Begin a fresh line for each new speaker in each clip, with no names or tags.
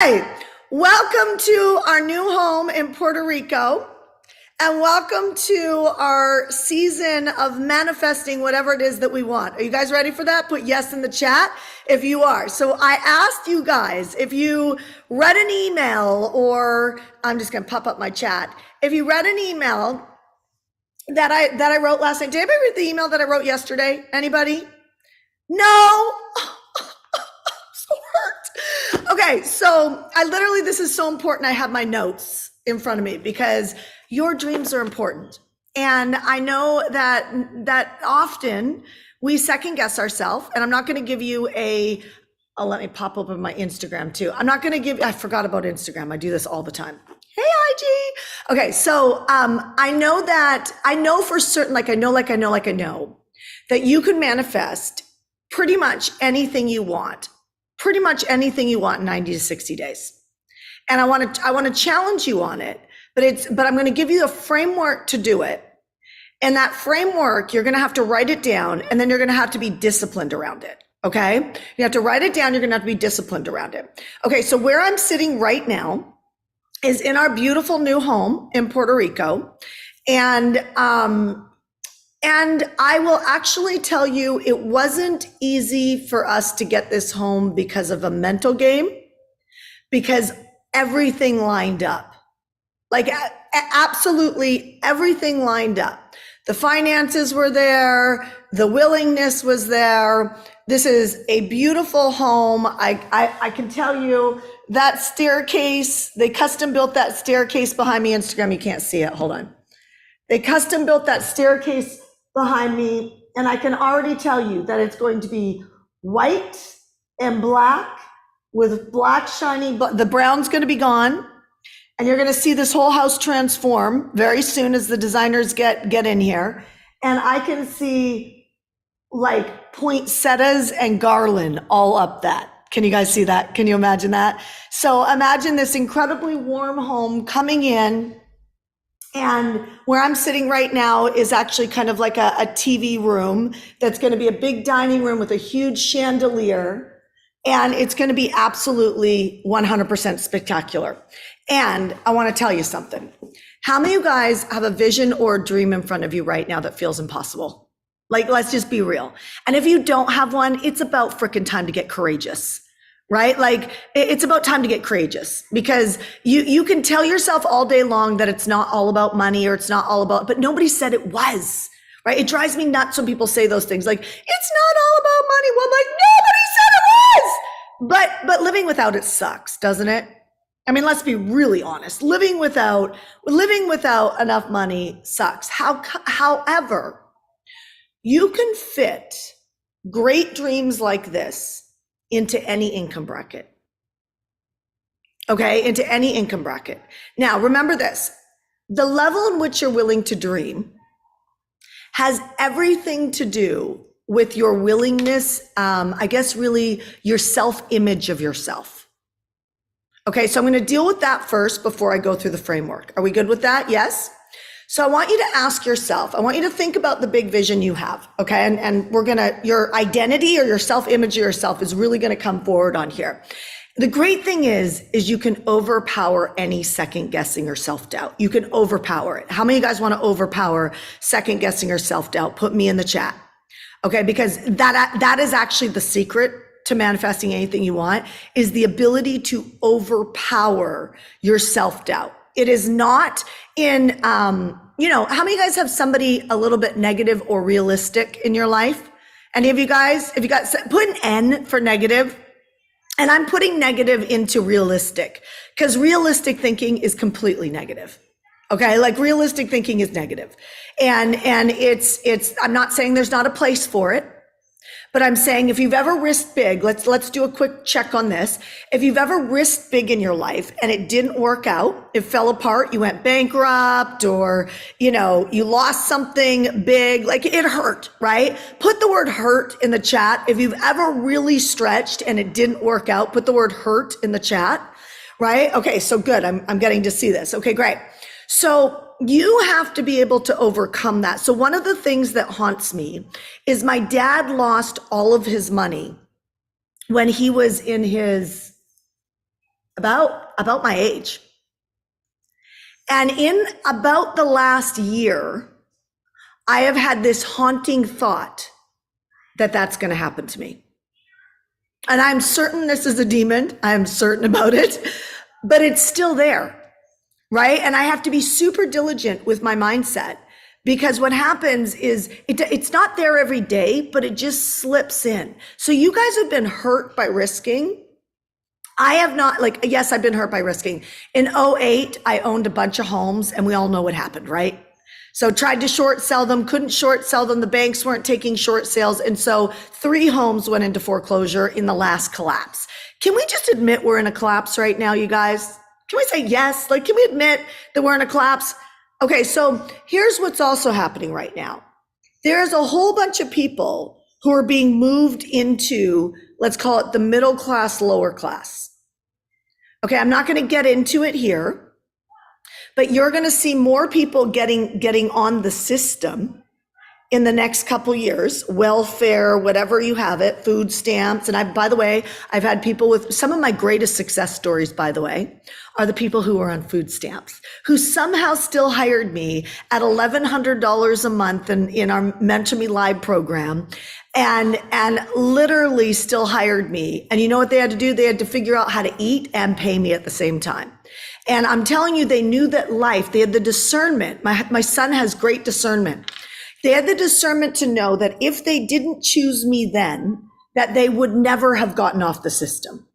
Hi, welcome to our new home in Puerto Rico, and welcome to our season of manifesting whatever it is that we want. Are you guys ready for that? Put yes in the chat if you are. So I asked you guys if you read an email, or I'm just going to pop up my chat. If you read an email that I wrote last night. Did anybody read the email that I wrote yesterday? Anybody? No. So hurt. Okay, so this is so important. I have my notes in front of me because your dreams are important. And I know that often we second guess ourselves, and I'm not going to give you let me pop open my Instagram too. I forgot about Instagram. I do this all the time. Hey, IG. Okay, so I know for certain, I know that you can manifest pretty much anything you want in 90 to 60 days. And I want to challenge you on it, but I'm going to give you a framework to do it. And that framework, you're going to have to write it down, and then you're going to have to be disciplined around it. Okay. You have to write it down. You're going to have to be disciplined around it. Okay. So where I'm sitting right now is in our beautiful new home in Puerto Rico. And I will actually tell you, it wasn't easy for us to get this home because of a mental game, because everything lined up. Absolutely everything lined up. The finances were there. The willingness was there. This is a beautiful home. I can tell you that staircase, they custom built that staircase behind me. Instagram, you can't see it. Hold on. They custom built that staircase behind me, and I can already tell you that it's going to be white and black with black shiny, but the brown's going to be gone, and you're going to see this whole house transform very soon as the designers get in here. And I can see poinsettias and garland all up that. Can you guys see that? Can you imagine that? So imagine this incredibly warm home coming in. And where I'm sitting right now is actually kind of like a TV room that's going to be a big dining room with a huge chandelier. And it's going to be absolutely 100% spectacular. And I want to tell you something. How many of you guys have a vision or a dream in front of you right now that feels impossible? Let's just be real. And if you don't have one, it's about freaking time to get courageous. Right? It's about time to get courageous, because you can tell yourself all day long that it's not all about money, or it's not all about, but nobody said it was, right? It drives me nuts when people say those things it's not all about money. Well, nobody said it was, but living without it sucks, doesn't it? I mean, let's be really honest. Living without enough money sucks. However, you can fit great dreams like this into any income bracket. Okay, into any income bracket. Now, remember this, the level in which you're willing to dream has everything to do with your willingness, really your self-image of yourself. Okay, so I'm going to deal with that first before I go through the framework. Are we good with that? Yes? So I want you to ask yourself, I want you to think about the big vision you have, okay? And your identity or your self-image of yourself is really gonna come forward on here. The great thing is you can overpower any second guessing or self-doubt. You can overpower it. How many of you guys wanna overpower second guessing or self-doubt? Put me in the chat, okay? Because that is actually the secret to manifesting anything you want, is the ability to overpower your self-doubt. It is not in, how many of you guys have somebody a little bit negative or realistic in your life? Any of you guys, if you got, put an N for negative, and I'm putting negative into realistic, because realistic thinking is completely negative. Okay, realistic thinking is negative. And it's, I'm not saying there's not a place for it, but I'm saying if you've ever risked big, let's do a quick check on this. If you've ever risked big in your life and it didn't work out, it fell apart, you went bankrupt, or, you lost something big, it hurt, right? Put the word hurt in the chat. If you've ever really stretched and it didn't work out, put the word hurt in the chat, right? Okay, so good. I'm getting to see this. Okay, great. So you have to be able to overcome that. So one of the things that haunts me is my dad lost all of his money when he was in his about my age. And in about the last year, I have had this haunting thought that that's going to happen to me. And I'm certain this is a demon. I'm certain about it, but it's still there, right? And I have to be super diligent with my mindset, because what happens is it's not there every day, but it just slips in. So you guys have been hurt by risking. I have not, yes, I've been hurt by risking. In '08, I owned a bunch of homes, and we all know what happened, right? So tried to short sell them, couldn't short sell them. The banks weren't taking short sales. And so 3 homes went into foreclosure in the last collapse. Can we just admit we're in a collapse right now, you guys? Can we say yes? Can we admit that we're in a collapse? Okay, so here's what's also happening right now. There's a whole bunch of people who are being moved into, let's call it the middle class, lower class. Okay, I'm not going to get into it here. But you're going to see more people getting on the system in the next couple years, welfare, whatever you have it, food stamps. And by the way, I've had people with some of my greatest success stories, by the way, are the people who are on food stamps, who somehow still hired me at $1,100 a month in our Mentor Me Live program, and literally still hired me. And you know what they had to do? They had to figure out how to eat and pay me at the same time. And I'm telling you, they knew that they had the discernment. My son has great discernment. They had the discernment to know that if they didn't choose me then, that they would never have gotten off the system.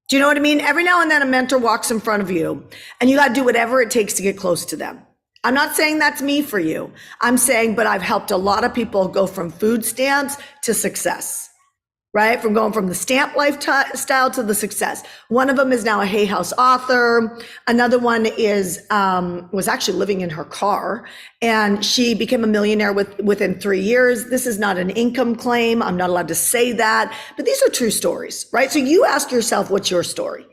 Do you know what I mean? Every now and then a mentor walks in front of you, and you got to do whatever it takes to get close to them. I'm not saying that's me for you. I'm saying, but I've helped a lot of people go from food stamps to success. Right? From going from the stamp lifestyle to the success. One of them is now a Hay House author. Another one was actually living in her car, and she became a millionaire within 3 years. This is not an income claim. I'm not allowed to say that, but these are true stories, right? So you ask yourself, what's your story?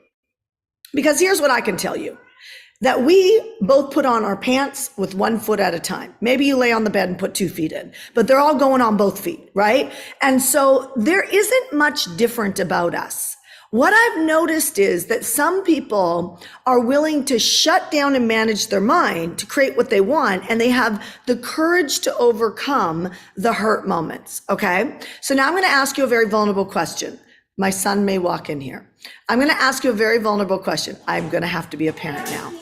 Because here's what I can tell you. That we both put on our pants with 1 foot at a time. Maybe you lay on the bed and put 2 feet in, but they're all going on both feet, right? And so there isn't much different about us. What I've noticed is that some people are willing to shut down and manage their mind to create what they want, and they have the courage to overcome the hurt moments, okay? So now I'm gonna ask you a very vulnerable question. My son may walk in here. I'm gonna ask you a very vulnerable question. I'm gonna have to be a parent now.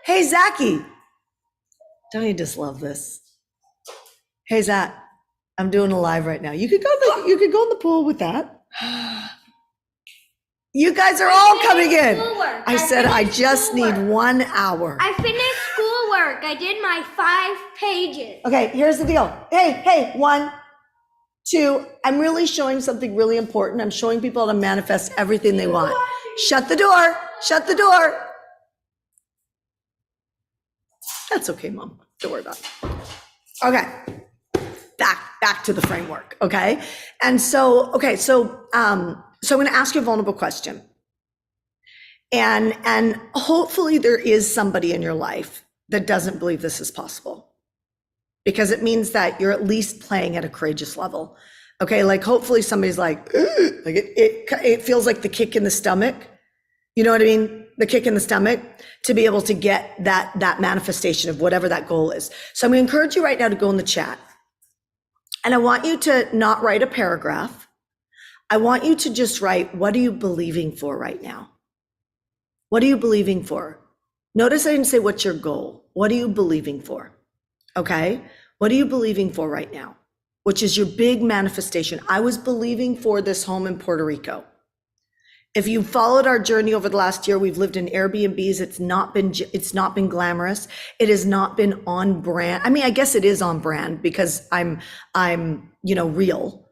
Hey, Zachy. Don't you just love this? Hey, Zach, I'm doing a live right now. You could go in the pool with that. You guys are all coming in. Schoolwork. I said I just need 1 hour.
I finished schoolwork. I did my 5 pages.
Okay, here's the deal. Hey, 1, 2, I'm really showing something really important. I'm showing people how to manifest everything they want. Shut the door. Shut the door. That's okay, Mom. Don't worry about it. Okay. Back to the framework. Okay. And so I'm going to ask you a vulnerable question. And hopefully there is somebody in your life that doesn't believe this is possible, because it means that you're at least playing at a courageous level. Okay. Hopefully somebody's it feels like the kick in the stomach. You know what I mean? The kick in the stomach to be able to get that manifestation of whatever that goal is. So I'm going to encourage you right now to go in the chat. And I want you to not write a paragraph. I want you to just write, what are you believing for right now? What are you believing for? Notice I didn't say what's your goal. What are you believing for? Okay. What are you believing for right now? Which is your big manifestation. I was believing for this home in Puerto Rico. If you followed our journey over the last year, we've lived in Airbnbs. It's not been glamorous. It has not been on brand. I mean, I guess it is on brand because I'm real,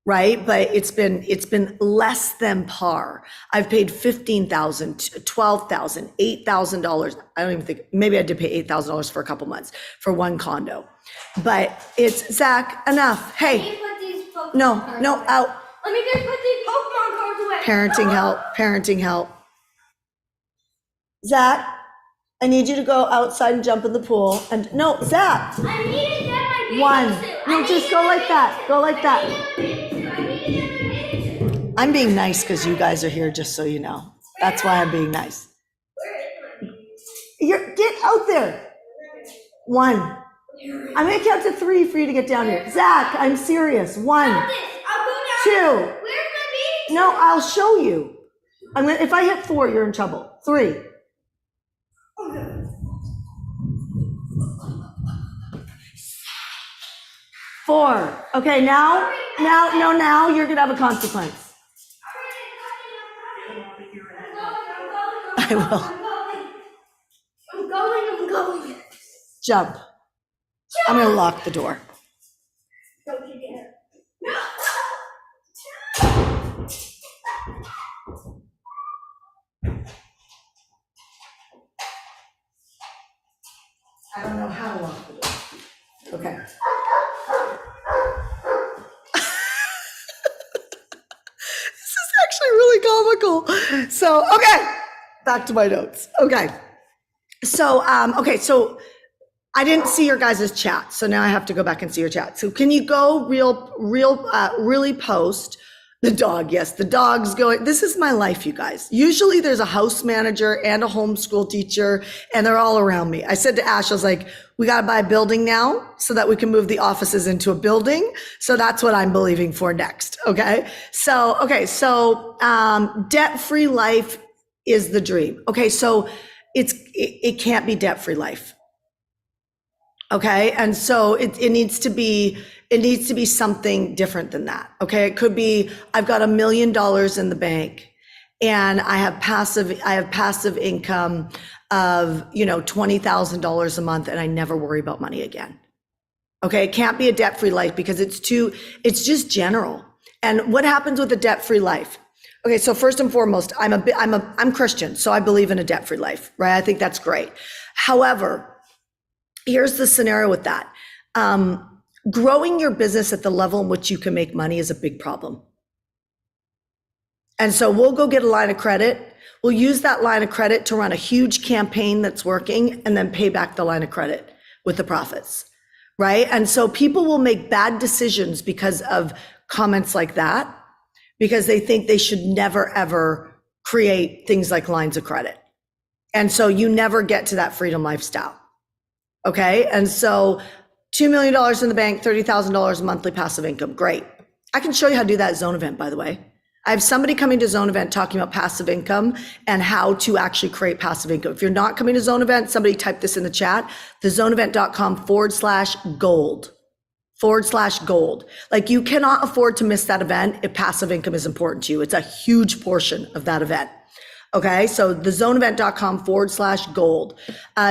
right? But it's been less than par. I've paid $15,000, $12,000, $8,000. I don't even think, maybe I did pay $8,000 for a couple months for one condo. But it's, Zach, enough. Hey, no, out.
Let me just put these Pokemon cards away.
Parenting help. Zach, I need you to go outside and jump in the pool. And no, Zach.
I need to get my bathing
1.
suit.
No, just go like that. Go like that. I'm being nice because you guys are here, just so you know. That's why I'm being nice. Get out there. 1. I'm going to count to 3 for you to get down here. Zach, I'm serious. 1,
I'll go down.
2.
Where's my baby?
No, I'll show you. If I hit 4, you're in trouble. 3. Four. Okay, now you're gonna have a consequence. I will.
I'm going.
Jump. I'm gonna lock the door.
Don't you dare.
I don't know how to lock the door. Okay. This is actually really comical. So, okay, back to my notes. Okay. So, so I didn't see your guys' chat. So now I have to go back and see your chat. So can you go really post the dog? Yes, the dog's going. This is my life, you guys. Usually there's a house manager and a homeschool teacher, and they're all around me. I said to Ash, I was like, we got to buy a building now so that we can move the offices into a building. So that's what I'm believing for next. Okay. So, debt-free life is the dream. Okay. So it can't be debt-free life. Okay. And so it needs to be something different than that. Okay. It could be, I've got $1 million in the bank and I have passive income of, $20,000 a month and I never worry about money again. Okay. It can't be a debt-free life because it's just general. And what happens with a debt-free life? Okay. So first and foremost, I'm Christian. So I believe in a debt-free life, right? I think that's great. However, here's the scenario with that. Growing your business at the level in which you can make money is a big problem. And so we'll go get a line of credit. We'll use that line of credit to run a huge campaign that's working and then pay back the line of credit with the profits, right? And so people will make bad decisions because of comments like that, because they think they should never, ever create things like lines of credit. And so you never get to that freedom lifestyle. Okay. And so $2 million in the bank, $30,000 monthly passive income. Great. I can show you how to do that at Zone Event, by the way. I have somebody coming to Zone Event talking about passive income and how to actually create passive income. If you're not coming to Zone Event, somebody type this in the chat, thezoneevent.com/gold. Like, you cannot afford to miss that event if passive income is important to you. It's a huge portion of that event. Okay, so thezoneevent.com/gold.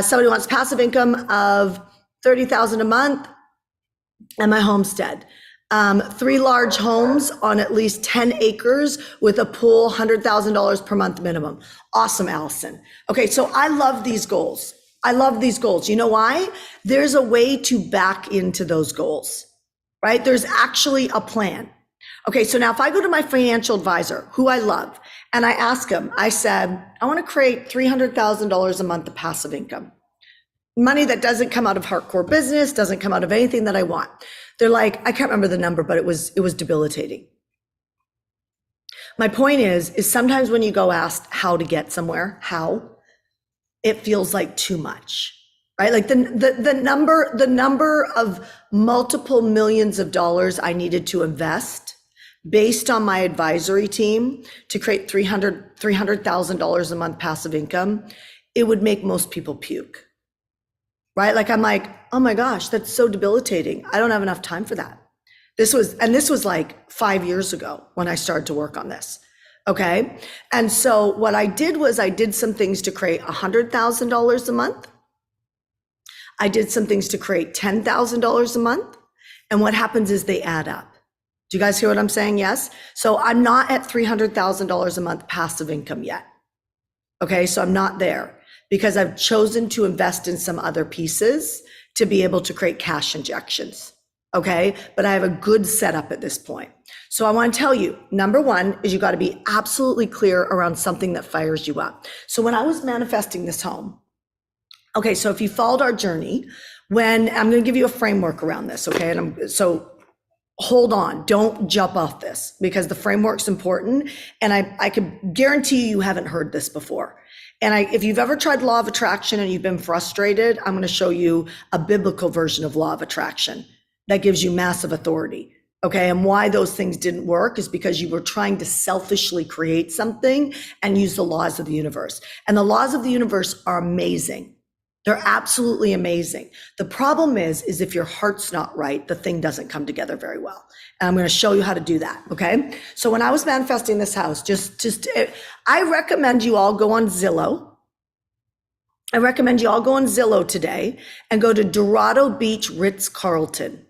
Somebody wants passive income of $30,000 a month and my homestead. 3 large homes on at least 10 acres with a pool, $100,000 per month minimum. Awesome, Allison. Okay, so I love these goals. You know why? There's a way to back into those goals, right? There's actually a plan. Okay, so now if I go to my financial advisor, who I love, and I ask him, I said, I want to create $300,000 a month of passive income. Money that doesn't come out of hardcore business, doesn't come out of anything that I want. They're like, I can't remember the number, but it was debilitating. My point is sometimes when you go ask how to get somewhere, it feels like too much, right? Like the number of multiple millions of dollars I needed to invest based on my advisory team to create $300,000 a month passive income, it would make most people puke. Right? Like, I'm like, oh my gosh, that's so debilitating. I don't have enough time for that. This was like 5 years ago when I started to work on this. Okay. And so what I did was I did some things to create $100,000 a month. I did some things to create $10,000 a month. And what happens is they add up. Do you guys hear what I'm saying? Yes. So I'm not at $300,000 a month passive income yet. Okay. So I'm not there, because I've chosen to invest in some other pieces to be able to create cash injections. Okay. But I have a good setup at this point. So I want to tell you, number one is you got to be absolutely clear around something that fires you up. So when I was manifesting this home, okay, so if you followed our journey, when I'm going to give you a framework around this. Okay. And so hold on, don't jump off this because the framework's important. And I can guarantee you haven't heard this before. And if you've ever tried law of attraction and you've been frustrated, I'm going to show you a biblical version of law of attraction that gives you massive authority. Okay. And why those things didn't work is because you were trying to selfishly create something and use the laws of the universe. And the laws of the universe are amazing. They're absolutely amazing. The problem is if your heart's not right, the thing doesn't come together very well. And I'm going to show you how to do that. Okay. So when I was manifesting this house, I recommend you all go on Zillow. I recommend you all go on Zillow today and go to Dorado Beach, Ritz-Carlton,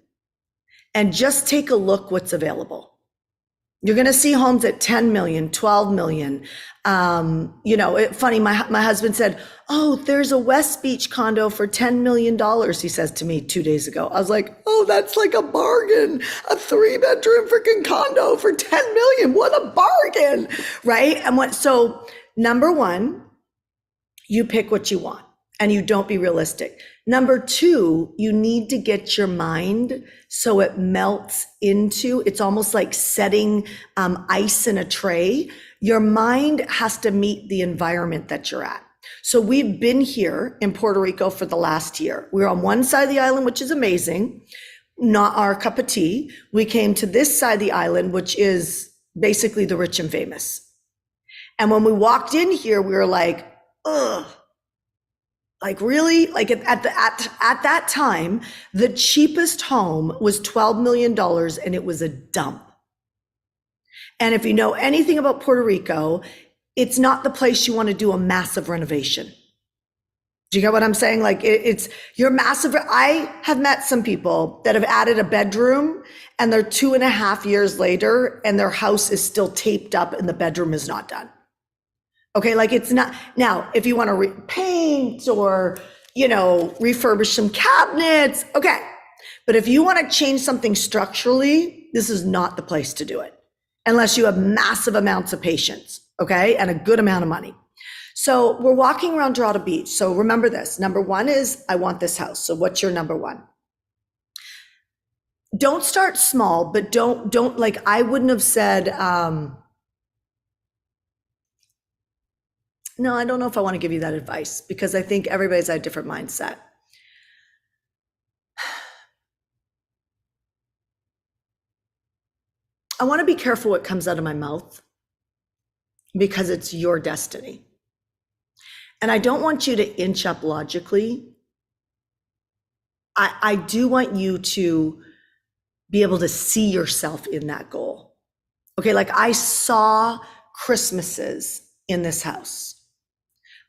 and just take a look what's available. You're going to see homes at 10 million, 12 million. Funny, my husband said, oh, there's a West Beach condo for $10 million, he says to me 2 days ago. I was like, oh, that's like a bargain. A 3-bedroom freaking condo for 10 million. What a bargain, right? So number one, you pick what you want and you don't be realistic. Number two, you need to get your mind so it melts into, it's almost like setting ice in a tray. Your mind has to meet the environment that you're at. So we've been here in Puerto Rico for the last year. We're on one side of the island, which is amazing, not our cup of tea. We came to this side of the island, which is basically the rich and famous. And when we walked in here, we were like, ugh. Like really? Like at that time, the cheapest home was $12 million and it was a dump. And if you know anything about Puerto Rico, it's not the place you want to do a massive renovation. Do you get what I'm saying? Like it's your massive. I have met some people that have added a bedroom and they're 2.5 years later and their house is still taped up and the bedroom is not done. Okay, like it's not, now, if you want to repaint or, refurbish some cabinets, okay. But if you want to change something structurally, this is not the place to do it unless you have massive amounts of patience, okay, and a good amount of money. So we're walking around Dorado Beach. So remember this, number one is, I want this house. So what's your number one? Don't start small, but don't like, I wouldn't have said, no, I don't know if I want to give you that advice because I think everybody's at a different mindset. I want to be careful what comes out of my mouth because it's your destiny. And I don't want you to inch up logically. I do want you to be able to see yourself in that goal. Okay, like I saw Christmases in this house.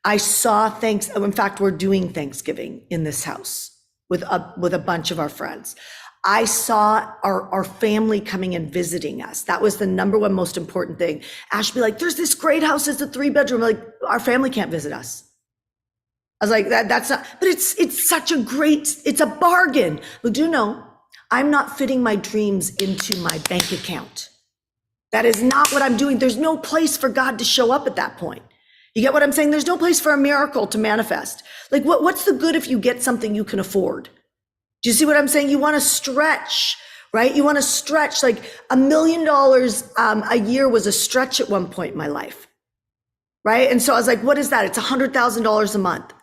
I saw in fact, we're doing Thanksgiving in this house with a bunch of our friends. I saw our family coming and visiting us. That was the number one most important thing. Ash be like, there's this great house, it's a 3-bedroom. Like, our family can't visit us. I was like, that's not, but it's such a great, it's a bargain. But do you know, I'm not fitting my dreams into my bank account. That is not what I'm doing. There's no place for God to show up at that point. You get what I'm saying? There's no place for a miracle to manifest. Like what's the good if you get something you can afford? Do you see what I'm saying? You want to stretch, right? You want to stretch. Like $1 million a year was a stretch at one point in my life, right? And so I was like, what is that? It's $100,000 a month.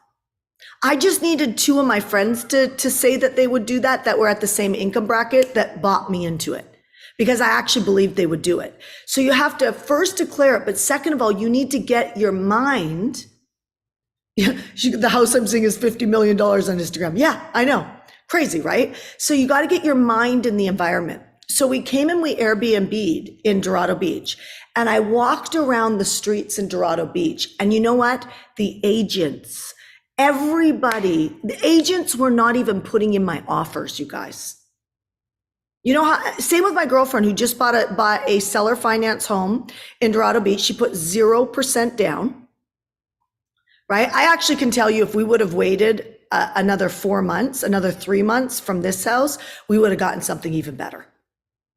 I just needed 2 of my friends to say that they would do that were at the same income bracket that bought me into it. Because I actually believed they would do it. So you have to first declare it, but second of all, you need to get your mind. The house I'm seeing is $50 million on Instagram. Yeah, I know. Crazy, right? So you got to get your mind in the environment. So we came and we Airbnb'd in Dorado Beach. And I walked around the streets in Dorado Beach. And you know what? The agents, the agents were not even putting in my offers, you guys. You know how, same with my girlfriend who just bought a seller finance home in Dorado Beach. She put 0% down, right? I actually can tell you if we would have waited another 4 months, another 3 months from this house, we would have gotten something even better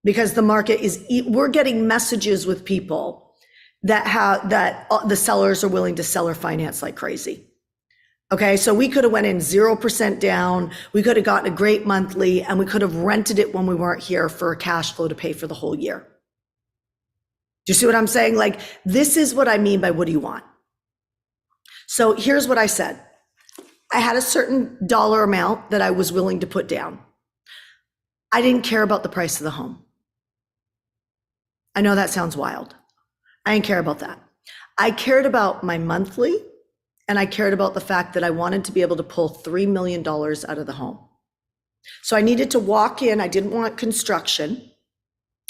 because the market we're getting messages with people that the sellers are willing to seller finance like crazy. Okay, so we could have went in 0% down. We could have gotten a great monthly, and we could have rented it when we weren't here for a cash flow to pay for the whole year. Do you see what I'm saying? Like, this is what I mean by what do you want? So here's what I said. I had a certain dollar amount that I was willing to put down. I didn't care about the price of the home. I know that sounds wild. I didn't care about that. I cared about my monthly, and I cared about the fact that I wanted to be able to pull $3 million out of the home. So I needed to walk in. I didn't want construction.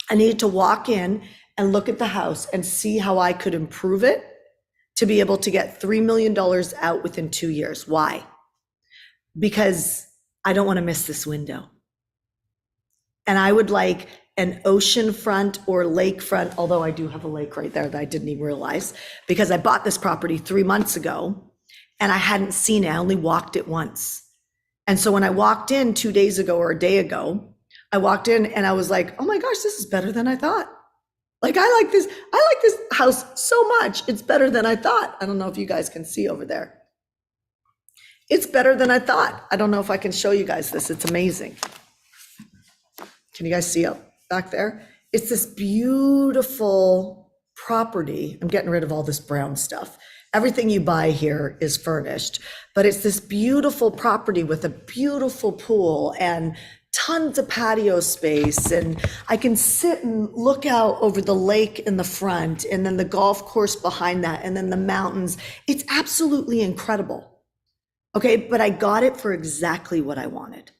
I needed to walk in and look at the house and see how I could improve it to be able to get $3 million out within 2 years. Why? Because I don't want to miss this window. And I would like an oceanfront or lakefront, although I do have a lake right there that I didn't even realize, because I bought this property 3 months ago and I hadn't seen it. I only walked it once. And so when I walked in 2 days ago or a day ago, I walked in and I was like, oh my gosh, this is better than I thought. Like, I like this house so much. It's better than I thought. I don't know if you guys can see over there. It's better than I thought. I don't know if I can show you guys this. It's amazing. Can you guys see up back there? It's this beautiful property. I'm getting rid of all this brown stuff. Everything you buy here is furnished, but it's this beautiful property with a beautiful pool and tons of patio space. And I can sit and look out over the lake in the front and then the golf course behind that and then the mountains. It's absolutely incredible. Okay, but I got it for exactly what I wanted.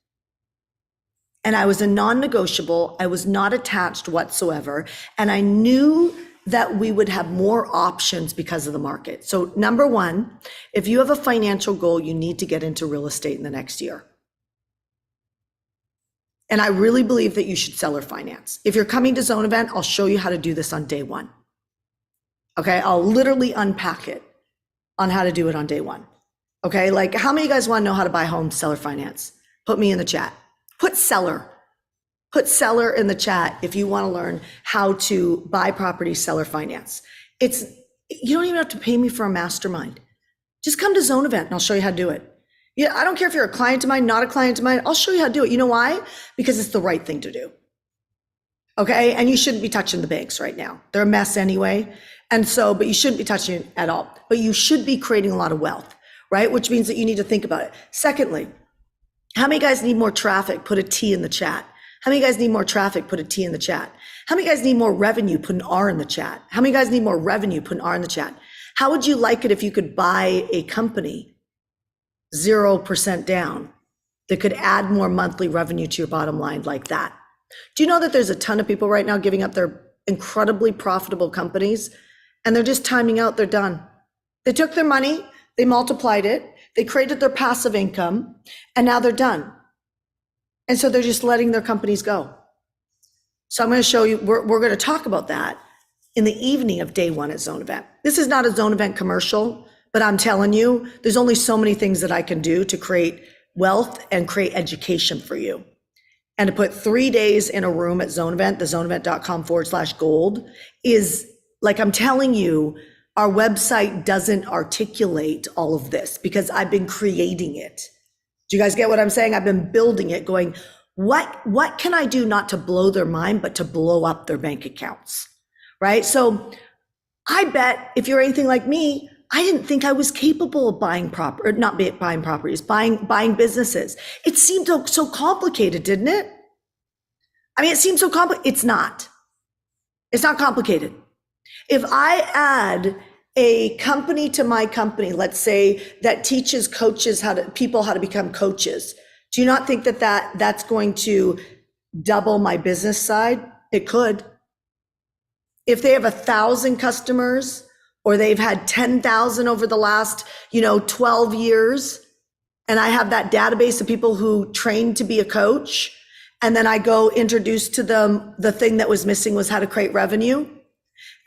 And I was a non-negotiable. I was not attached whatsoever. And I knew that we would have more options because of the market. So number one, if you have a financial goal, you need to get into real estate in the next year. And I really believe that you should seller finance. If you're coming to Zone Event, I'll show you how to do this on day one. Okay, I'll literally unpack it on how to do it on day one. Okay, like how many of you guys want to know how to buy home seller finance? Put me in the chat. Put seller in the chat if you want to learn how to buy property seller finance. You don't even have to pay me for a mastermind. Just come to Zone Event and I'll show you how to do it. Yeah, I don't care if you're a client of mine, not a client of mine, I'll show you how to do it. You know why? Because it's the right thing to do. Okay, and you shouldn't be touching the banks right now. They're a mess anyway. And so, but you shouldn't be touching it at all. But you should be creating a lot of wealth, right? Which means that you need to think about it. Secondly, how many guys need more traffic? Put a T in the chat. How many guys need more traffic? Put a T in the chat. How many guys need more revenue? Put an R in the chat. How many guys need more revenue? Put an R in the chat. How would you like it if you could buy a company 0% down that could add more monthly revenue to your bottom line like that? Do you know that there's a ton of people right now giving up their incredibly profitable companies and they're just timing out, they're done. They took their money, they multiplied it, they created their passive income, and now they're done. And so they're just letting their companies go. So I'm going to show you, we're going to talk about that in the evening of day one at Zone Event. This is not a Zone Event commercial, but I'm telling you, there's only so many things that I can do to create wealth and create education for you. And to put 3 days in a room at Zone Event, the zoneevent.com/gold is like, I'm telling you, our website doesn't articulate all of this because I've been creating it. Do you guys get what I'm saying? I've been building it going, what can I do not to blow their mind, but to blow up their bank accounts, right? So I bet if you're anything like me, I didn't think I was capable of buying buying properties, buying businesses. It seemed so complicated, didn't it? I mean, it seemed so complicated. It's not. It's not complicated. If I add a company to my company, let's say that teaches people how to become coaches, do you not think that that's going to double my business side? It could. If they have 1,000 customers or they've had 10,000 over the last, 12 years, and I have that database of people who trained to be a coach, and then I go introduce to them the thing that was missing was how to create revenue.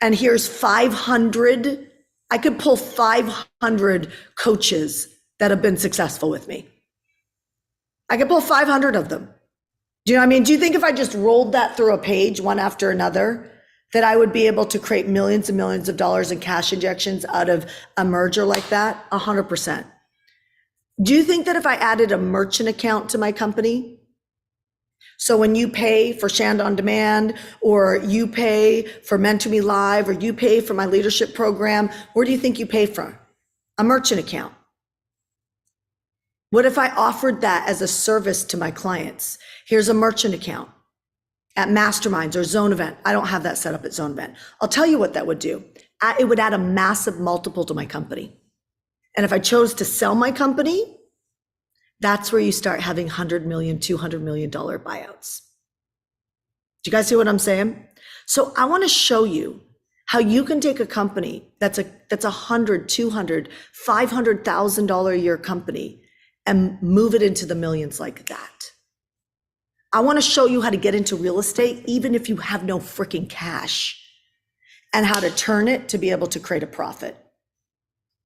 And here's 500, I could pull 500 coaches that have been successful with me. I could pull 500 of them. Do you know what I mean? Do you think if I just rolled that through a page one after another, that I would be able to create millions and millions of dollars in cash injections out of a merger like that? 100%. Do you think that if I added a merchant account to my company, so when you pay for Shand on Demand, or you pay for Mentor Me Live, or you pay for my leadership program, where do you think you pay from? A merchant account. What if I offered that as a service to my clients? Here's a merchant account at Masterminds or Zone Event. I don't have that set up at Zone Event. I'll tell you what that would do. It would add a massive multiple to my company. And if I chose to sell my company, that's where you start having $100 million, $200 million buyouts. Do you guys see what I'm saying? So I want to show you how you can take a company that's a $100, $200, $500,000 a year company and move it into the millions like that. I want to show you how to get into real estate, even if you have no freaking cash, and how to turn it to be able to create a profit.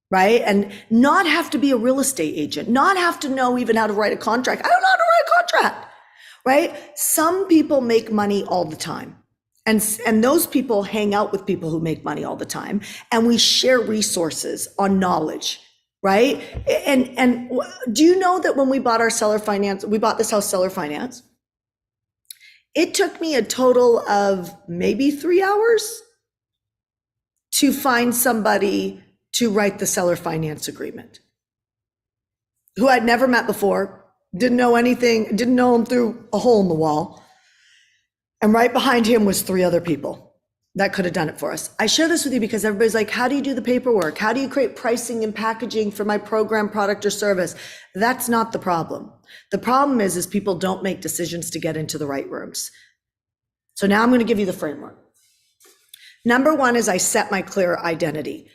Right? And not have to be a real estate agent, not have to know even how to write a contract. I don't know how to write a contract, right? Some people make money all the time. And those people hang out with people who make money all the time. And we share resources on knowledge, right? And do you know that when we bought our seller finance, we bought this house seller finance, it took me a total of maybe 3 hours to find somebody to write the seller finance agreement, who I'd never met before, didn't know anything, didn't know him through a hole in the wall. And right behind him was 3 other people that could have done it for us. I share this with you because everybody's like, how do you do the paperwork? How do you create pricing and packaging for my program, product, or service? That's not the problem. The problem is people don't make decisions to get into the right rooms. So now I'm going to give you the framework. Number one is I set my clear identity.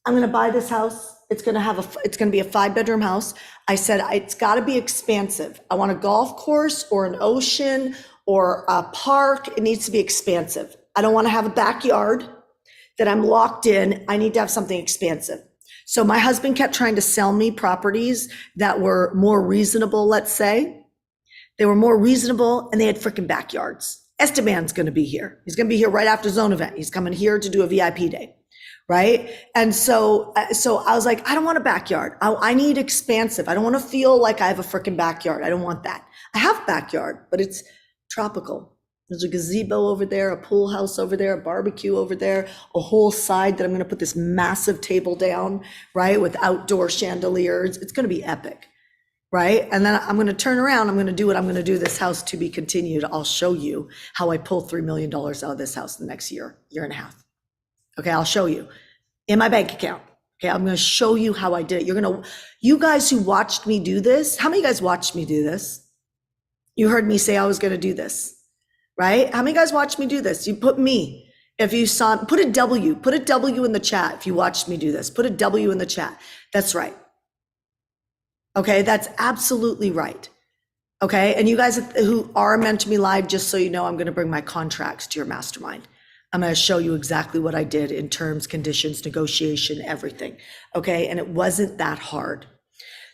I'm going to buy this house. It's going to be a 5-bedroom house. I said, it's got to be expansive. I want a golf course or an ocean or a park. It needs to be expansive. I don't want to have a backyard that I'm locked in. I need to have something expansive. So my husband kept trying to sell me properties that were more reasonable, let's say. They were more reasonable and they had freaking backyards. Esteban's going to be here. He's going to be here right after Zone Event. He's coming here to do a VIP day. Right? And so I was like, I don't want a backyard. I need expansive. I don't want to feel like I have a freaking backyard. I don't want that. I have a backyard, but it's tropical. There's a gazebo over there, a pool house over there, a barbecue over there, a whole side that I'm going to put this massive table down, right? With outdoor chandeliers. It's going to be epic, right? And then I'm going to turn around. I'm going to do what I'm going to do. This house to be continued. I'll show you how I pull $3 million out of this house in the next year and a half. Okay, I'll show you in my bank account. Okay, I'm going to show you how I did it. You guys who watched me do this, how many guys watched me do this? You heard me say I was going to do this, right? How many guys watched me do this? You put me. If you saw, put a W in the chat. If you watched me do this, put a W in the chat. That's right. Okay, that's absolutely right. Okay, and you guys who are Mentor Me Live, just so you know, I'm going to bring my contracts to your mastermind. I'm going to show you exactly what I did in terms, conditions, negotiation, everything. Okay. And it wasn't that hard.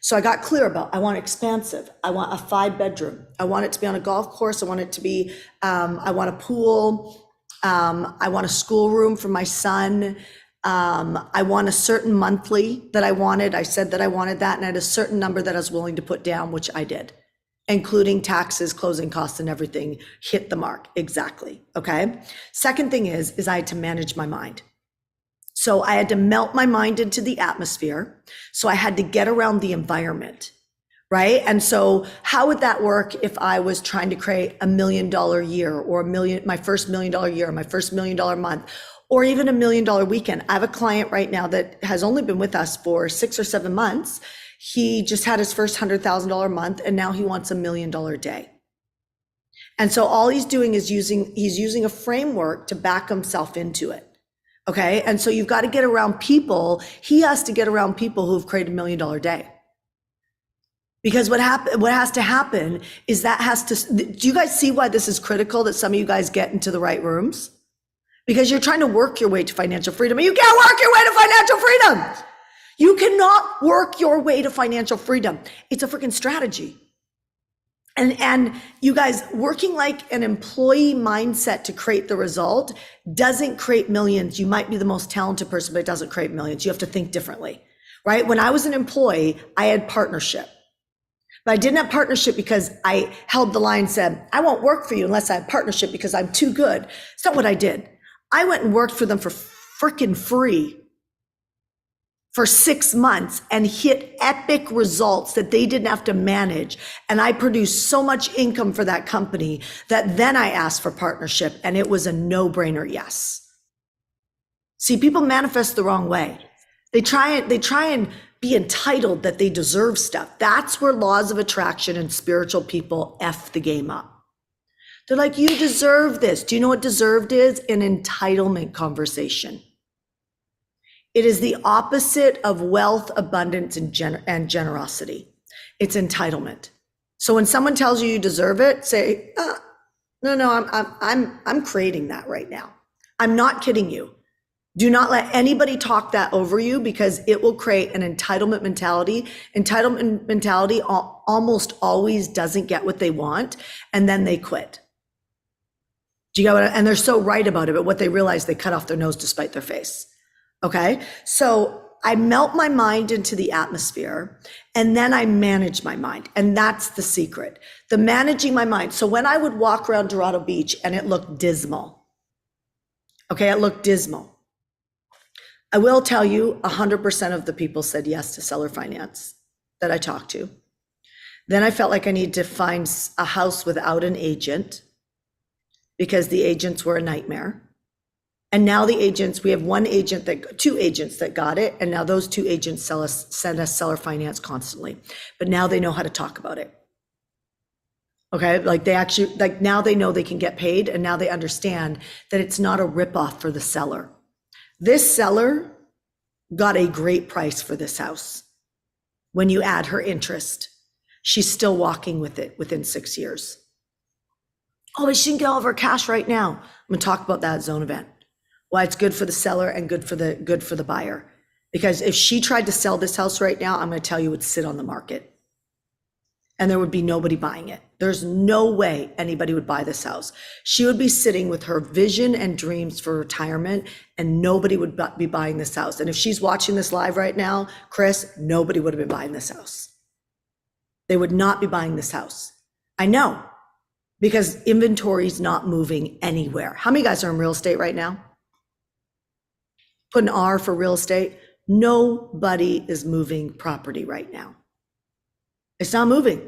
So I got clear about, I want expansive. I want a 5-bedroom. I want it to be on a golf course. I want it to be, I want a pool. I want a schoolroom for my son. I want a certain monthly that I wanted. I said that I wanted that. And I had a certain number that I was willing to put down, which I did, including taxes, closing costs, and everything, hit the mark. Exactly. Okay. Second thing is I had to manage my mind. So I had to melt my mind into the atmosphere. So I had to get around the environment. Right. And so how would that work if I was trying to create $1 million year or my first $1 million year, my first $1 million month, or even $1 million weekend? I have a client right now that has only been with us for 6 or 7 months. He just had his first $100,000 month and now he wants $1 million day. And so all he's doing is he's using a framework to back himself into it. Okay. And so you've got to get around people. He has to get around people who've created $1 million day. Because what has to happen is do you guys see why this is critical that some of you guys get into the right rooms? Because you're trying to work your way to financial freedom and you can't work your way to financial freedom. You cannot work your way to financial freedom. It's a freaking strategy. And you guys, working like an employee mindset to create the result doesn't create millions. You might be the most talented person, but it doesn't create millions. You have to think differently. right? When I was an employee, I had partnership. But I didn't have partnership because I held the line and said, I won't work for you unless I have partnership because I'm too good. It's not what I did. I went and worked for them for freaking free for 6 months and hit epic results that they didn't have to manage. And I produced so much income for that company that then I asked for partnership and it was a no-brainer yes. See, people manifest the wrong way. They try and be entitled that they deserve stuff. That's where laws of attraction and spiritual people F the game up. They're like, you deserve this. Do you know what deserved is? An entitlement conversation. It is the opposite of wealth, abundance, and generosity. It's entitlement. So when someone tells you you deserve it, say, no, I'm creating that right now. I'm not kidding you. Do not let anybody talk that over you because it will create an entitlement mentality. Entitlement mentality almost always doesn't get what they want, and then they quit. Do you get what? And they're so right about it, but what they realize, they cut off their nose to spite their face. Okay, so I melt my mind into the atmosphere and then I manage my mind. And that's the secret, the managing my mind. So when I would walk around Dorado Beach and it looked dismal, okay, it looked dismal. I will tell you 100% of the people said yes to seller finance that I talked to. Then I felt like I needed to find a house without an agent because the agents were a nightmare. And now the agents, we have two agents that got it. And now those two agents send us seller finance constantly, but now they know how to talk about it. Okay. Like now they know they can get paid. And now they understand that it's not a ripoff for the seller. This seller got a great price for this house. When you add her interest, she's still walking with it within 6 years. Oh, but she can get all of her cash right now. I'm going to talk about that at Zone Event. Why it's good for the seller and good for the buyer. Because if she tried to sell this house right now, I'm going to tell you it would sit on the market and there would be nobody buying it. There's no way anybody would buy this house. She would be sitting with her vision and dreams for retirement and nobody would be buying this house. And if she's watching this live right now, Chris, nobody would have been buying this house. They would not be buying this house. I know, because inventory is not moving anywhere. How many guys are in real estate right now? Put an R for real estate. Nobody is moving property right now. It's not moving,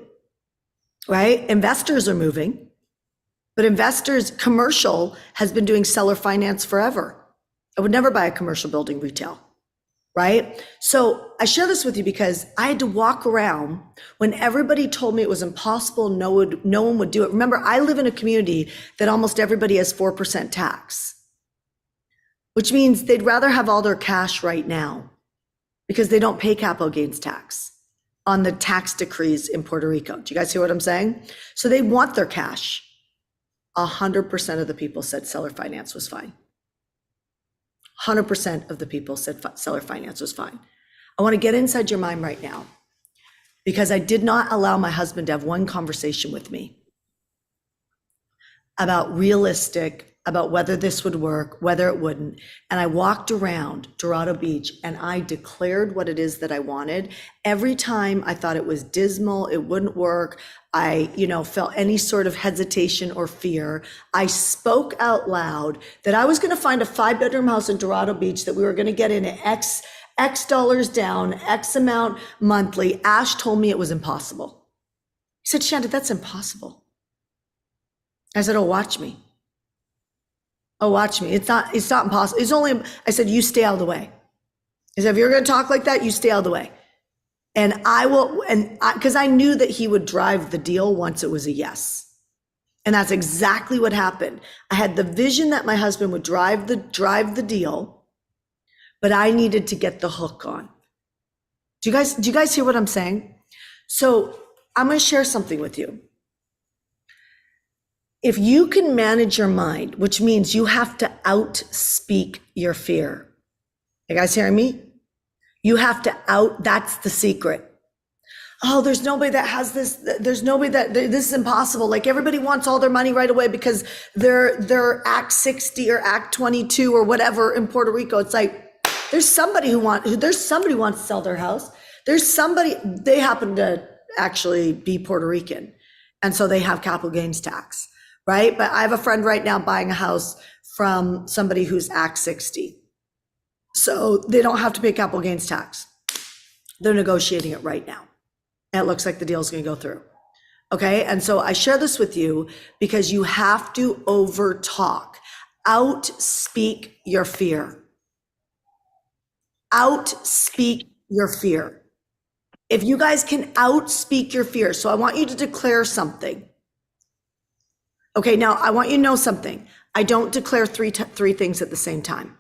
right? Investors are moving, but commercial has been doing seller finance forever. I would never buy a commercial building retail, right? So I share this with you because I had to walk around when everybody told me it was impossible, no one would do it. Remember, I live in a community that almost everybody has 4% tax. Which means they'd rather have all their cash right now because they don't pay capital gains tax on the tax decrees in Puerto Rico. Do you guys hear what I'm saying? So they want their cash. 100% of the people said seller finance was fine. 100% of the people said seller finance was fine. I want to get inside your mind right now because I did not allow my husband to have one conversation with me about about whether this would work, whether it wouldn't. And I walked around Dorado Beach and I declared what it is that I wanted. Every time I thought it was dismal, it wouldn't work, I felt any sort of hesitation or fear, I spoke out loud that I was going to find a 5-bedroom house in Dorado Beach that we were going to get in at X dollars down, X amount monthly. Ash told me it was impossible. He said, Shanda, that's impossible. I said, oh, watch me. Oh, watch me. It's not impossible. I said, you stay out of the way. I said, if you're going to talk like that, you stay out of the way. And because I knew that he would drive the deal once it was a yes. And that's exactly what happened. I had the vision that my husband would drive the deal, but I needed to get the hook on. Do you guys hear what I'm saying? So I'm going to share something with you. If you can manage your mind, which means you have to outspeak your fear. You guys hearing me? You have to that's the secret. Oh, there's nobody that has this. There's nobody this is impossible. Like everybody wants all their money right away because they're Act 60 or Act 22 or whatever in Puerto Rico. It's like, There's somebody who wants to sell their house. There's somebody, they happen to actually be Puerto Rican. And so they have capital gains tax, right? But I have a friend right now buying a house from somebody who's Act 60. So they don't have to pay capital gains tax. They're negotiating it right now. And it looks like the deal is going to go through. Okay. And so I share this with you because you have to over talk, outspeak your fear. Outspeak your fear. If you guys can outspeak your fear, so I want you to declare something. Okay, now I want you to know something. I don't declare three things at the same time.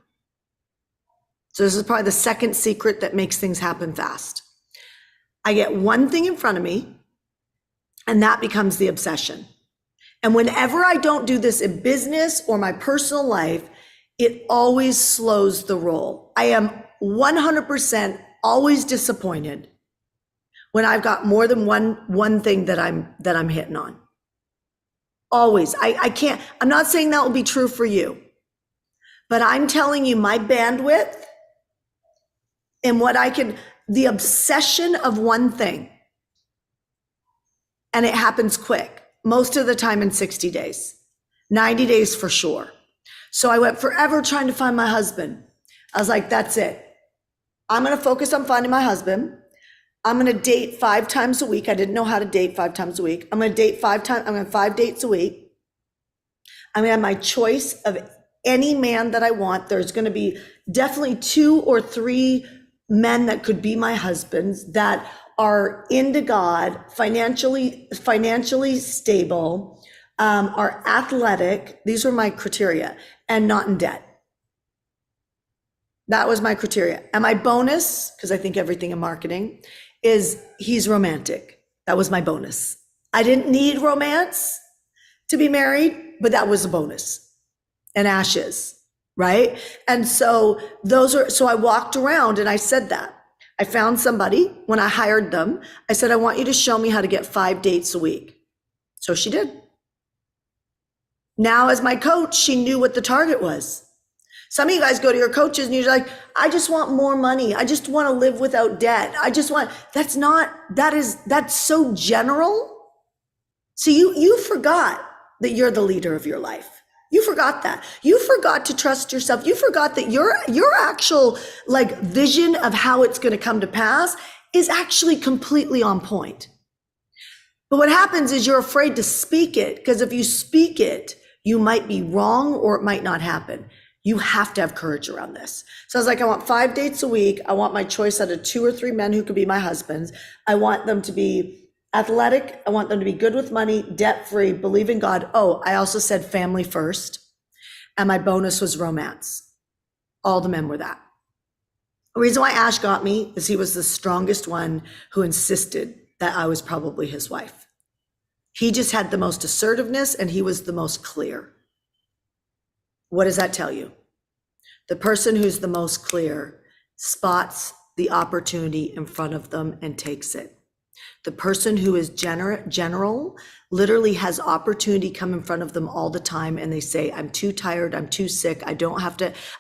So this is probably the second secret that makes things happen fast. I get one thing in front of me, and that becomes the obsession. And whenever I don't do this in business or my personal life, it always slows the roll. I am 100% always disappointed when I've got more than one thing that I'm hitting on. Always. I can't, I'm not saying that will be true for you, but I'm telling you my bandwidth and what I can, the obsession of one thing, and it happens quick, most of the time in 60 days, 90 days for sure. So I went forever trying to find my husband. I was like, that's it. I'm going to focus on finding my husband. I'm going to date 5 times a week. I didn't know how to date 5 times a week. I'm going to date 5 times. I'm going to have 5 dates a week. I'm going to have my choice of any man that I want. There's going to be definitely 2 or 3 men that could be my husbands that are into God, financially stable, are athletic. These were my criteria, and not in debt. That was my criteria. And my bonus, because I think everything in marketing, is he's romantic. That was my bonus. I didn't need romance to be married, but that was a bonus. And ashes, right? And so so I walked around and I said that. I found somebody when I hired them. I said, I want you to show me how to get 5 dates a week. So she did. Now as my coach, she knew what the target was. Some of you guys go to your coaches and you're like, I just want more money. I just want to live without debt. That's so general. So you forgot that you're the leader of your life. You forgot that. You forgot to trust yourself. You forgot that your actual vision of how it's going to come to pass is actually completely on point. But what happens is you're afraid to speak it, because if you speak it, you might be wrong or it might not happen. You have to have courage around this. So I was like, I want 5 dates a week. I want my choice out of 2 or 3 men who could be my husbands. I want them to be athletic. I want them to be good with money, debt-free, believe in God. Oh, I also said family first. And my bonus was romance. All the men were that. The reason why Ash got me is he was the strongest one who insisted that I was probably his wife. He just had the most assertiveness and he was the most clear. What does that tell you? The person who's the most clear spots the opportunity in front of them and takes it. The person who is general literally has opportunity come in front of them all the time and they say, I'm too tired, I'm too sick, I don't have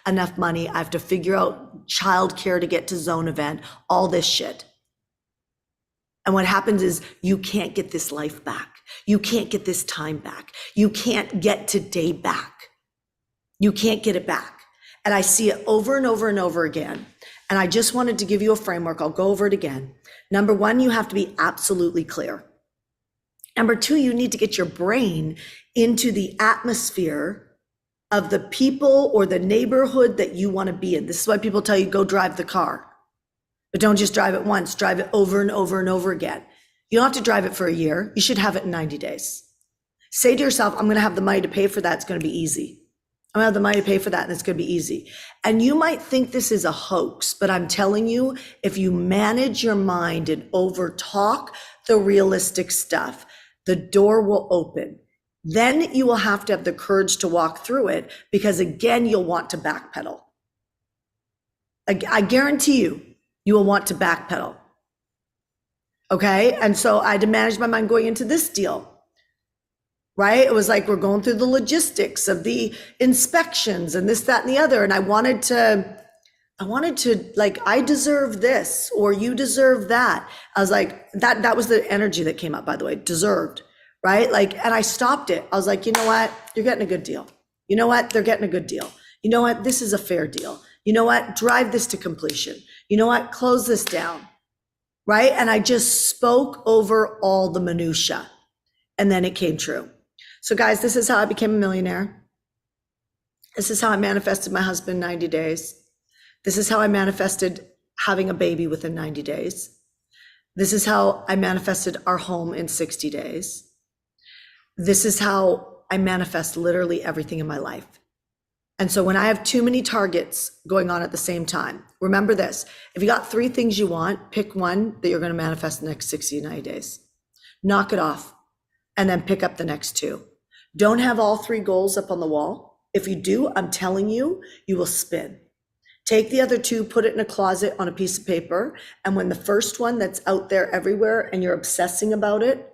enough money, I have to figure out childcare to get to zone event, all this shit. And what happens is you can't get this life back. You can't get this time back. You can't get today back. You can't get it back. And I see it over and over and over again. And I just wanted to give you a framework. I'll go over it again. Number 1, you have to be absolutely clear. Number 2, you need to get your brain into the atmosphere of the people or the neighborhood that you want to be in. This is why people tell you go drive the car. But don't just drive it once, drive it over and over and over again. You don't have to drive it for a year. You should have it in 90 days. Say to yourself, I'm going to have the money to pay for that. It's going to be easy. I'm gonna have the money to pay for that and it's gonna be easy. And you might think this is a hoax, but I'm telling you, if you manage your mind and over talk the realistic stuff, the door will open. Then you will have to have the courage to walk through it, because again, you'll want to backpedal. I guarantee you will want to backpedal. Okay, and so I had to manage my mind going into this deal. Right? It was like we're going through the logistics of the inspections and this, that, and the other. And I wanted to I wanted to, like, I deserve this, or you deserve that. I was like, that was the energy that came up, by the way, deserved, right? Like, and I stopped it. I was like, you know what? You're getting a good deal. You know what? They're getting a good deal. You know what? This is a fair deal. You know what? Drive this to completion. You know what? Close this down, right? And I just spoke over all the minutia, and then it came true. So guys, this is how I became a millionaire. This is how I manifested my husband in 90 days. This is how I manifested having a baby within 90 days. This is how I manifested our home in 60 days. This is how I manifest literally everything in my life. And so when I have too many targets going on at the same time, remember this: if you got 3 things you want, pick one that you're going to manifest in the next 60 to 90 days. Knock it off, and then pick up the next 2. Don't have all 3 goals up on the wall. If you do, I'm telling you, you will spin. Take the other 2, put it in a closet on a piece of paper. And when the first one that's out there everywhere and you're obsessing about it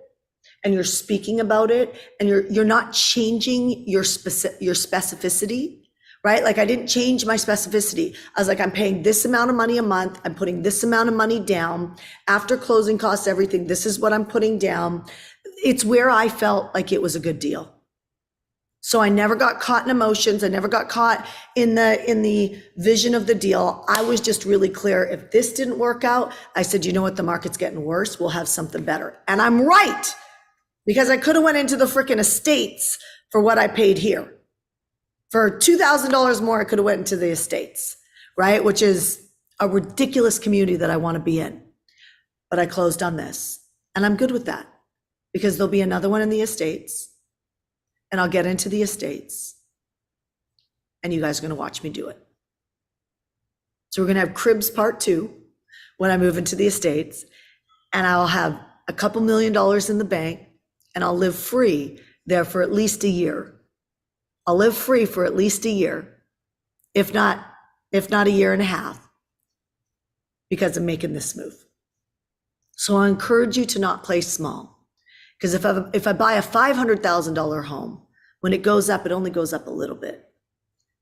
and you're speaking about it and you're not changing your specificity, right? Like, I didn't change my specificity. I was like, I'm paying this amount of money a month. I'm putting this amount of money down. After closing costs, everything, this is what I'm putting down. It's where I felt like it was a good deal. So I never got caught in emotions. I never got caught in the vision of the deal. I was just really clear. If this didn't work out, I said, you know what? The market's getting worse. We'll have something better. And I'm right, because I could have went into the freaking estates for what I paid here. For $2,000 more, I could have went into the estates, right? Which is a ridiculous community that I want to be in. But I closed on this, and I'm good with that, because there'll be another one in the estates. And I'll get into the estates, and you guys are going to watch me do it. So we're going to have cribs part 2 when I move into the estates, and I'll have a couple $1 million in the bank, and I'll live free there for at least a year. I'll live free for at least a year, if not a year and a half, because I'm making this move. So I encourage you to not play small. Because if I buy a $500,000 home, when it goes up, it only goes up a little bit.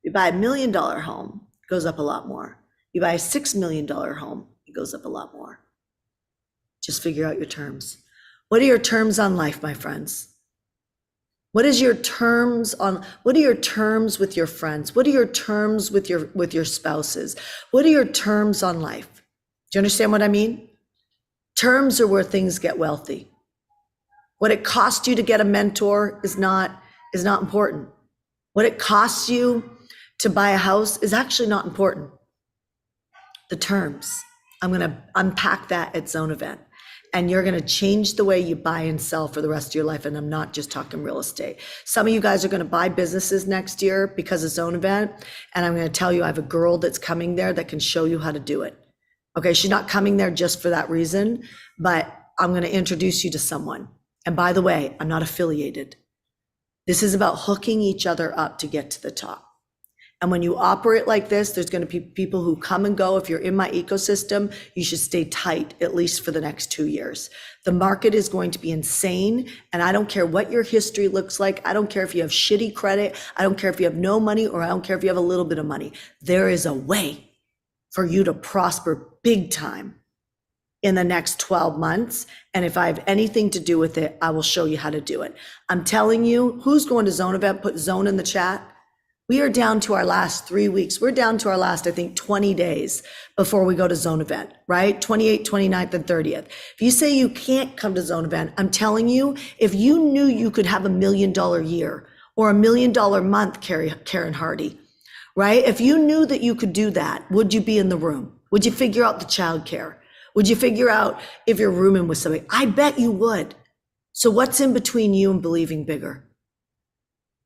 You buy a $1 million home, it goes up a lot more. You buy a $6 million home, it goes up a lot more. Just figure out your terms. What are your terms on life, my friends? What are your terms with your friends? What are your terms with your spouses? What are your terms on life? Do you understand what I mean? Terms are where things get wealthy. What it costs you to get a mentor is not important. What it costs you to buy a house is actually not important. The terms. I'm going to unpack that at Zone Event, and you're going to change the way you buy and sell for the rest of your life. And I'm not just talking real estate. Some of you guys are going to buy businesses next year because of Zone Event. And I'm going to tell you, I have a girl that's coming there that can show you how to do it. Okay. She's not coming there just for that reason, but I'm going to introduce you to someone. And by the way, I'm not affiliated. This is about hooking each other up to get to the top. And when you operate like this, there's going to be people who come and go. If you're in my ecosystem, you should stay tight, at least for the next 2 years. The market is going to be insane. And I don't care what your history looks like. I don't care if you have shitty credit. I don't care if you have no money, or I don't care if you have a little bit of money. There is a way for you to prosper big time in the next 12 months. And if I have anything to do with it, I will show you how to do it. I'm telling you, who's going to Zone Event? Put Zone in the chat. We are down to our last 3 weeks. We're down to our last, I think, 20 days before we go to Zone Event, right? 28th, 29th, and 30th. If you say you can't come to Zone Event, I'm telling you, if you knew you could have $1 million year or $1 million month, Karen Hardy, right? If you knew that you could do that, would you be in the room? Would you figure out the childcare? Would you figure out if you're rooming with somebody? I bet you would. So what's in between you and believing bigger?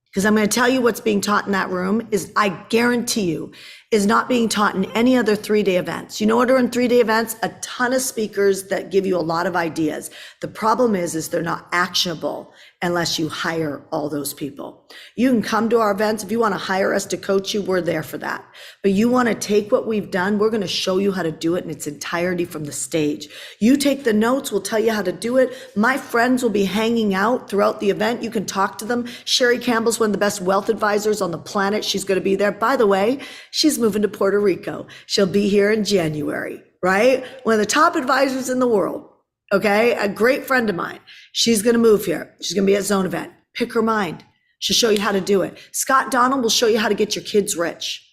Because I'm going to tell you what's being taught in that room is, I guarantee you, is not being taught in any other 3-day events. You know what are in 3-day events? A ton of speakers that give you a lot of ideas. The problem is they're not actionable unless you hire all those people. You can come to our events. If you want to hire us to coach you, we're there for that. But you want to take what we've done, we're going to show you how to do it in its entirety from the stage. You take the notes, we'll tell you how to do it. My friends will be hanging out throughout the event. You can talk to them. Sherry Campbell's one one of the best wealth advisors on the planet. She's going to be there. By the way, she's moving to Puerto Rico. She'll be here in January, right? One of the top advisors in the world. Okay. A great friend of mine. She's going to move here. She's going to be at Zone Event. Pick her mind. She'll show you how to do it. Scott Donald will show you how to get your kids rich.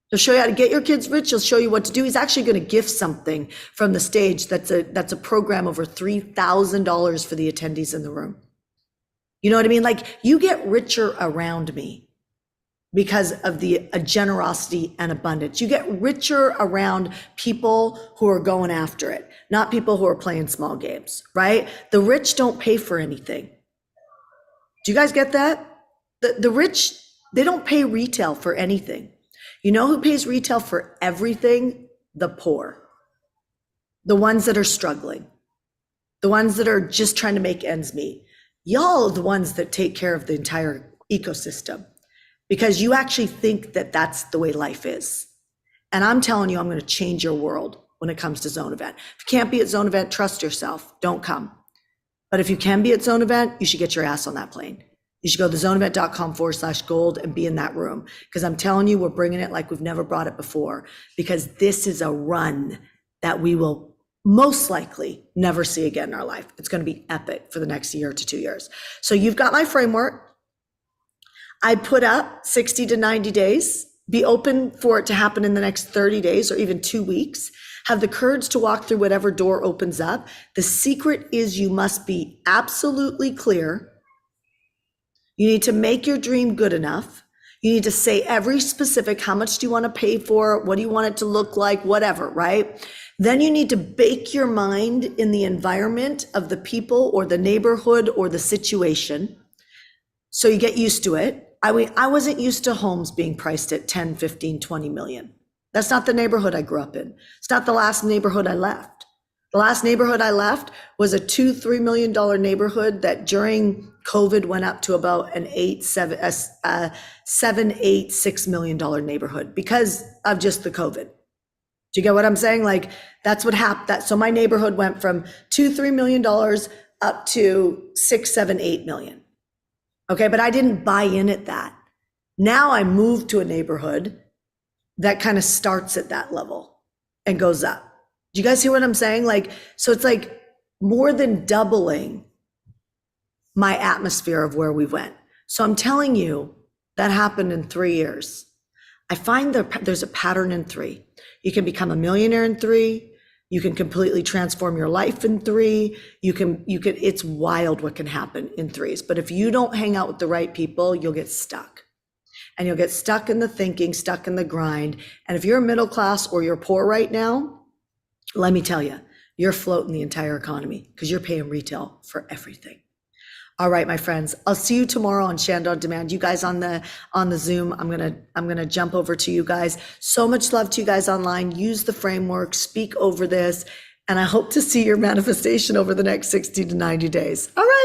He'll show you how to get your kids rich. He'll show you what to do. He's actually going to gift something from the stage. That's a program over $3,000 for the attendees in the room. You know what I mean? Like, you get richer around me because of the generosity and abundance. You get richer around people who are going after it, not people who are playing small games, right? The rich don't pay for anything. Do you guys get that? The rich, they don't pay retail for anything. You know who pays retail for everything? The poor. The ones that are struggling. The ones that are just trying to make ends meet. Y'all are the ones that take care of the entire ecosystem because you actually think that that's the way life is. And I'm telling you, I'm going to change your world when it comes to Zone Event. If you can't be at Zone Event, trust yourself. Don't come. But if you can be at Zone Event, you should get your ass on that plane. You should go to zoneevent.com/gold and be in that room. Because I'm telling you, we're bringing it like we've never brought it before. Because this is a run that we will most likely never see again in our life. It's going to be epic for the next year to 2 years. So you've got my framework. I put up 60 to 90 days. Be open for it to happen in the next 30 days or even 2 weeks. Have the courage to walk through whatever door opens up. The secret is you must be absolutely clear. You need to make your dream good enough. You need to say every specific, how much do you want to pay for? What do you want it to look like? Whatever, right? Then you need to bake your mind in the environment of the people or the neighborhood or the situation. So you get used to it. I wasn't used to homes being priced at 10, 15, 20 million. That's not the neighborhood I grew up in. It's not the last neighborhood I left. The last neighborhood I left was a $2-3 million neighborhood that during COVID went up to about an $7-8-6 million neighborhood because of just the COVID. Do you get what I'm saying? Like, that's what happened. So my neighborhood went from $2-3 million up to 6, 7, 8 million. Okay, but I didn't buy in at that. Now I moved to a neighborhood that kind of starts at that level and goes up. Do you guys hear what I'm saying? Like, so it's like more than doubling my atmosphere of where we went. So I'm telling you that happened in 3 years. I find there's a pattern in 3. You can become a millionaire in 3. You can completely transform your life in 3. It's wild what can happen in 3s. But if you don't hang out with the right people, you'll get stuck. And you'll get stuck in the thinking, stuck in the grind. And if you're middle class or you're poor right now, let me tell you, you're floating the entire economy because you're paying retail for everything. All right, my friends, I'll see you tomorrow on Shand on Demand. You guys on the Zoom, I'm gonna jump over to you guys. So much love to you guys online. Use the framework, speak over this, and I hope to see your manifestation over the next 60 to 90 days. All right.